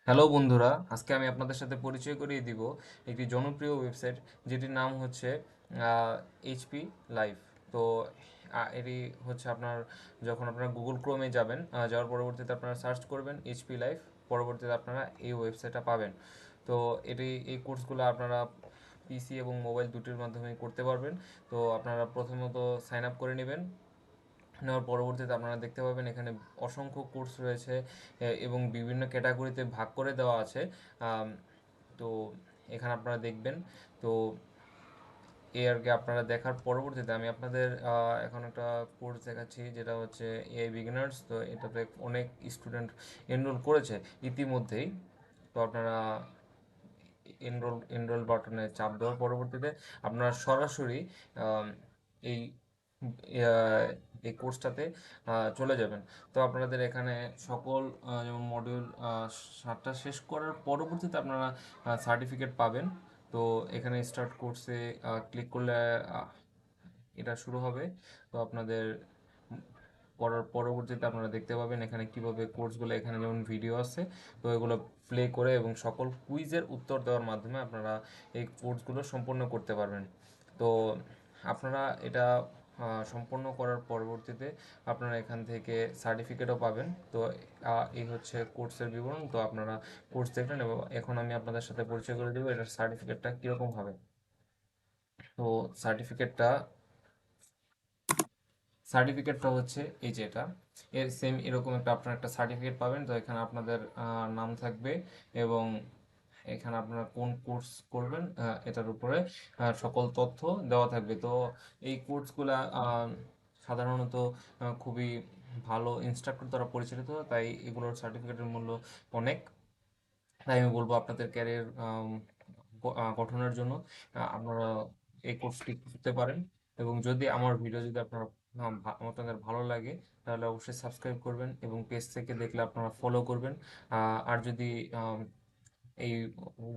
Hello বন্ধুরা, আজকে আমি আপনাদের সাথে পরিচয় করিয়ে দিব একটি জনপ্রিয় ওয়েবসাইট যেটির নাম হচ্ছে এইচপি লাইভ। তো এটি হচ্ছে আপনার যখন আপনারা গুগল ক্রোমে যাবেন, যাওয়ার পরবর্তীতে আপনারা সার্চ করবেন এইচপি লাইভ, পরবর্তীতে আপনারা এই ওয়েবসাইটটা পাবেন। তো এই কোর্সগুলো আপনারা পিসি এবং মোবাইল দুটির মাধ্যমে করতে পারবেন। তো আপনারা প্রথমত সাইন আপ করে নেবেন। নেওয়ার পরবর্তীতে আপনারা দেখতে পাবেন এখানে অসংখ্য কোর্স রয়েছে এবং বিভিন্ন ক্যাটাগরিতে ভাগ করে দেওয়া আছে। আম, তো এখানে আপনারা দেখবেন। তো এই আর কি আপনারা দেখার পরবর্তীতে আমি আপনাদের এখন একটা কোর্স দেখাচ্ছি, যেটা হচ্ছে এআই বিগিনার্স। তো এটাতে অনেক স্টুডেন্ট এনরোল করেছে ইতিমধ্যেই। তো আপনারা এনরোল বাটনে চাপ দেওয়ার পরবর্তীতে আপনারা সরাসরি আম, এই আহ, এই কোর্সটাতে চলে যাবেন। তো আপনাদের এখানে সকল যেমন মডিউল 7টা শেষ করার পরবর্তীতে আপনারা সার্টিফিকেট পাবেন। তো এখানে স্টার্ট কোর্সে ক্লিক করলে আহ, এটা শুরু হবে। তো আপনাদের করার পরবর্তীতে আপনারা দেখতে পাবেন এখানে কিভাবে কোর্সগুলো, এখানে যেমন ভিডিও আছে, তো এগুলো প্লে করে এবং সকল কুইজের উত্তর দেওয়ার মাধ্যমে আপনারা এই কোর্সগুলো সম্পন্ন করতে পারবেন। তো আপনারা এটা সম্পন্ন করার পরবর্তীতে আপনারা এখান থেকে সার্টিফিকেটও পাবেন। তো এই হচ্ছে কোর্সের বিবরণ। তো আপনারা কোর্স দেখলেন এবং এখন আমি আপনাদের সাথে পরিচয় করে দেবো এটার সার্টিফিকেটটা কীরকম হবে। তো সার্টিফিকেটটা সার্টিফিকেটটা হচ্ছে এই যে এটা, এর সেম এরকম একটা আপনারা একটা সার্টিফিকেট পাবেন। তো এখানে আপনাদের নাম থাকবে এবং এখানে আপনারা কোন কোর্স করবেন এটার উপরে সকল তথ্য দেওয়া থাকবে। তো এই কোর্সগুলা সাধারণত খুবই ভালো ইনস্ট্রাক্টর দ্বারা পরিচালিত, তাই এগুলোর সার্টিফিকেটের মূল্য অনেক। তাই আমি বলবো আপনাদের ক্যারিয়ার গঠনের জন্য আপনারা এই কোর্সটি করতে পারেন। এবং যদি আমার ভিডিও যদি আপনাদের ভালো লাগে, তাহলে অবশ্যই সাবস্ক্রাইব করবেন এবং পেজ থেকে দেখলে আপনারা ফলো করবেন। আর যদি আম, এই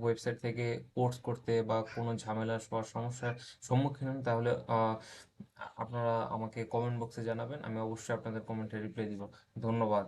ওয়েবসাইট থেকে কোর্স করতে বা কোনো ঝামেলা বা সমস্যার সম্মুখীন হন, তাহলে আপনারা আমাকে কমেন্ট বক্সে জানাবেন, আমি অবশ্যই আপনাদের কমেন্টে রিপ্লাই দিব। ধন্যবাদ।